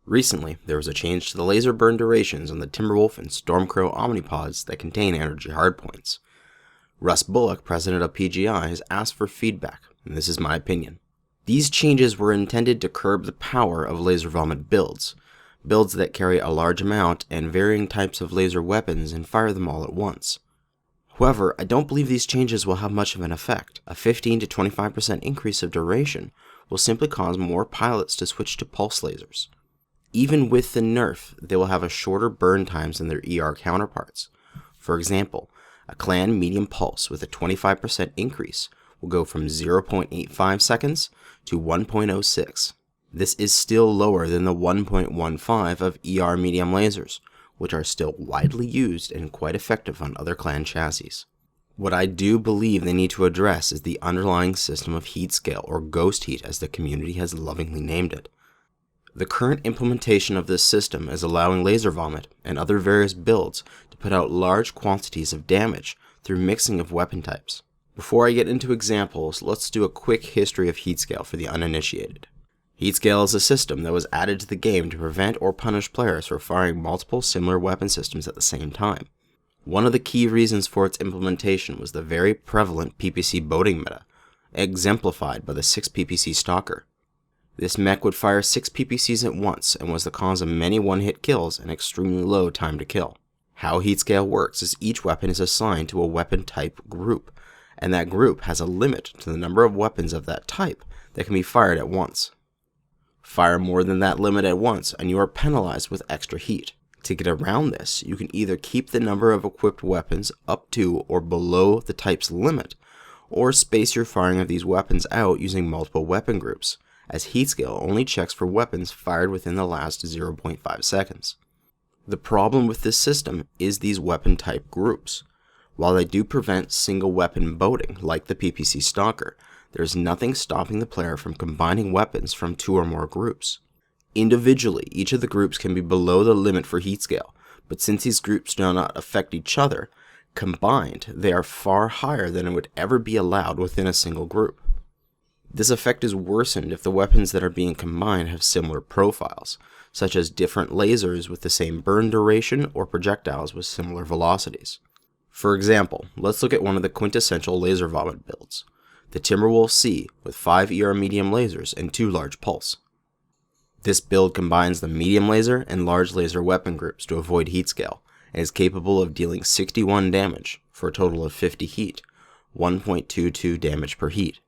Recently, there was a change to the laser burn durations on the Timberwolf and Stormcrow Omnipods that contain energy hardpoints. Russ Bullock, president of PGI, has asked for feedback, and this is my opinion. These changes were intended to curb the power of laser vomit builds that carry a large amount and varying types of laser weapons and fire them all at once. However, I don't believe these changes will have much of an effect. A 15 to 25% increase of duration will simply cause more pilots to switch to pulse lasers. Even with the nerf, they will have a shorter burn times than their ER counterparts. For example, a clan medium pulse with a 25% increase will go from 0.85 seconds to 1.06. This is still lower than the 1.15 of ER medium lasers, which are still widely used and quite effective on other clan chassis. What I do believe they need to address is the underlying system of heat scale, or ghost heat as the community has lovingly named it. The current implementation of this system is allowing laser vomit and other various builds to put out large quantities of damage through mixing of weapon types. Before I get into examples, let's do a quick history of heat scale for the uninitiated. Heat scale is a system that was added to the game to prevent or punish players for firing multiple similar weapon systems at the same time. One of the key reasons for its implementation was the very prevalent PPC boating meta, exemplified by the 6 PPC Stalker. This mech would fire 6 PPCs at once and was the cause of many one-hit kills and extremely low time to kill. How heat scale works is each weapon is assigned to a weapon type group, and that group has a limit to the number of weapons of that type that can be fired at once. Fire more than that limit at once and you are penalized with extra heat. To get around this, you can either keep the number of equipped weapons up to or below the type's limit, or space your firing of these weapons out using multiple weapon groups, as heat scale only checks for weapons fired within the last 0.5 seconds. The problem with this system is these weapon type groups. While they do prevent single weapon boating, like the PPC Stalker, there is nothing stopping the player from combining weapons from 2 or more groups. Individually, each of the groups can be below the limit for heat scale, but since these groups do not affect each other, combined, they are far higher than it would ever be allowed within a single group. This effect is worsened if the weapons that are being combined have similar profiles, such as different lasers with the same burn duration or projectiles with similar velocities. For example, let's look at one of the quintessential laser vomit builds, the Timberwolf C with 5 ER medium lasers and 2 large pulse. This build combines the medium laser and large laser weapon groups to avoid heat scale, and is capable of dealing 61 damage for a total of 50 heat, 1.22 damage per heat.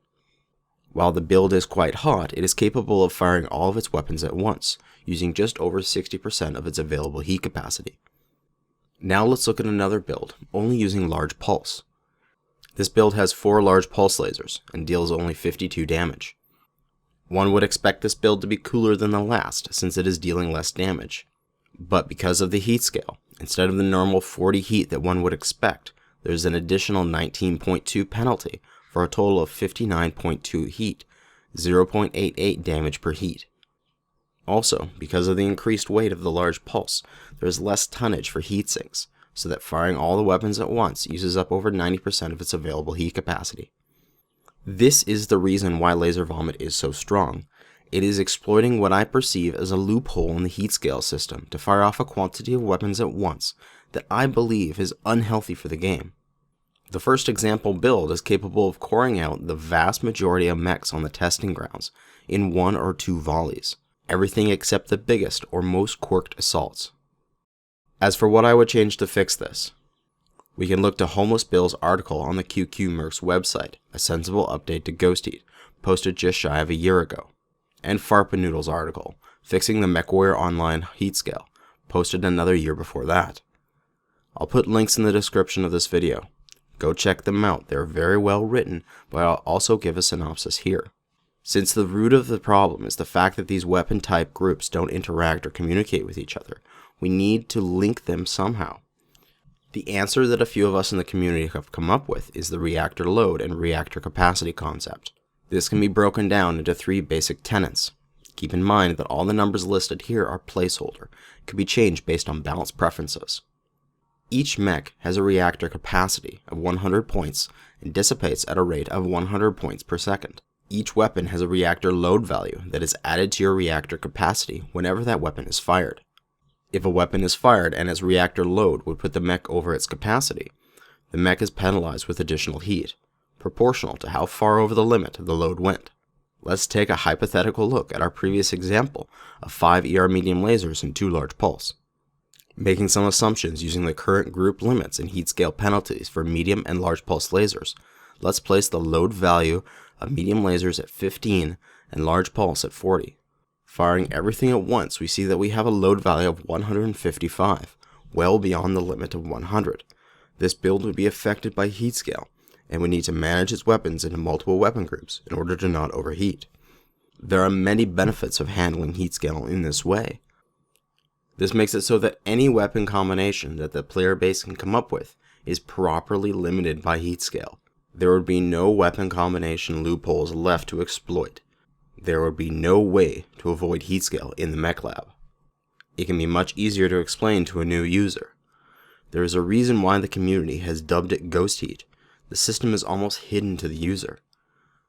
While the build is quite hot, it is capable of firing all of its weapons at once, using just over 60% of its available heat capacity. Now let's look at another build, only using large pulse. This build has 4 large pulse lasers, and deals only 52 damage. One would expect this build to be cooler than the last, since it is dealing less damage. But because of the heat scale, instead of the normal 40 heat that one would expect, there's an additional 19.2 penalty, for a total of 59.2 heat, 0.88 damage per heat. Also, because of the increased weight of the large pulse, there is less tonnage for heat sinks, so that firing all the weapons at once uses up over 90% of its available heat capacity. This is the reason why laser vomit is so strong. It is exploiting what I perceive as a loophole in the heat scale system to fire off a quantity of weapons at once that I believe is unhealthy for the game. The first example build is capable of coring out the vast majority of mechs on the testing grounds in 1 or 2 volleys, everything except the biggest or most quirked assaults. As for what I would change to fix this, we can look to Homeless Bill's article on the QQ Mercs website, a sensible update to Ghost Heat, posted just shy of a year ago, and Farpanoodle's article, fixing the MechWarrior Online heat scale, posted another year before that. I'll put links in the description of this video. Go check them out, they're very well written, but I'll also give a synopsis here. Since the root of the problem is the fact that these weapon type groups don't interact or communicate with each other, we need to link them somehow. The answer that a few of us in the community have come up with is the reactor load and reactor capacity concept. This can be broken down into 3 basic tenets. Keep in mind that all the numbers listed here are placeholder, can be changed based on balance preferences. Each mech has a reactor capacity of 100 points and dissipates at a rate of 100 points per second. Each weapon has a reactor load value that is added to your reactor capacity whenever that weapon is fired. If a weapon is fired and its reactor load would put the mech over its capacity, the mech is penalized with additional heat, proportional to how far over the limit the load went. Let's take a hypothetical look at our previous example of 5 ER medium lasers and 2 large pulse. Making some assumptions using the current group limits and heat scale penalties for medium and large pulse lasers, let's place the load value of medium lasers at 15 and large pulse at 40. Firing everything at once, we see that we have a load value of 155, well beyond the limit of 100. This build would be affected by heat scale, and would need to manage its weapons into multiple weapon groups in order to not overheat. There are many benefits of handling heat scale in this way. This makes it so that any weapon combination that the player base can come up with is properly limited by heat scale. There would be no weapon combination loopholes left to exploit. There would be no way to avoid heat scale in the mech lab. It can be much easier to explain to a new user. There is a reason why the community has dubbed it ghost heat. The system is almost hidden to the user.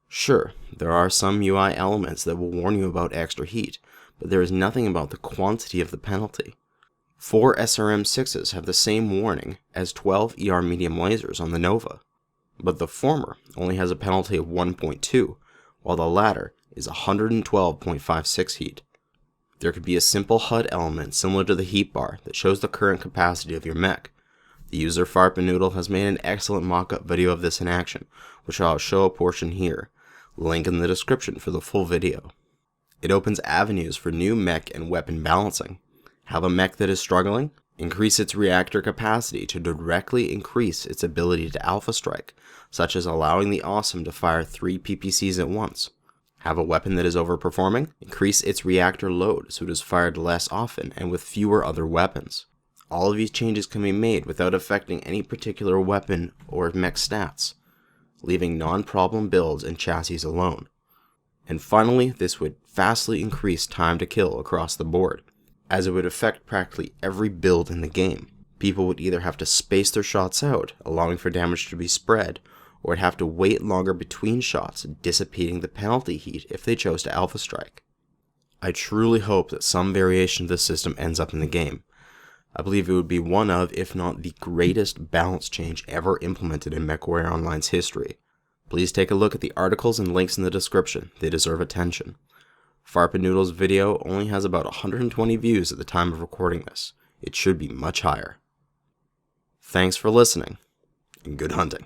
Sure, there are some UI elements that will warn you about extra heat, but there is nothing about the quantity of the penalty. 4 SRM6s have the same warning as 12 ER medium lasers on the Nova, but the former only has a penalty of 1.2, while the latter is 112.56 heat. There could be a simple HUD element similar to the heat bar that shows the current capacity of your mech. The user Farpanoodle has made an excellent mock-up video of this in action, which I'll show a portion here. Link in the description for the full video. It opens avenues for new mech and weapon balancing. Have a mech that is struggling? Increase its reactor capacity to directly increase its ability to alpha strike, such as allowing the Awesome to fire 3 PPCs at once. Have a weapon that is overperforming? Increase its reactor load so it is fired less often and with fewer other weapons. All of these changes can be made without affecting any particular weapon or mech stats, leaving non-problem builds and chassis alone. And finally, this would vastly increase time to kill across the board, as it would affect practically every build in the game. People would either have to space their shots out, allowing for damage to be spread, or would have to wait longer between shots, dissipating the penalty heat if they chose to alpha strike. I truly hope that some variation of this system ends up in the game. I believe it would be one of, if not the greatest balance change ever implemented in MechWarrior Online's history. Please take a look at the articles and links in the description, they deserve attention. Farpanoodle's video only has about 120 views at the time of recording this. It should be much higher. Thanks for listening, and good hunting.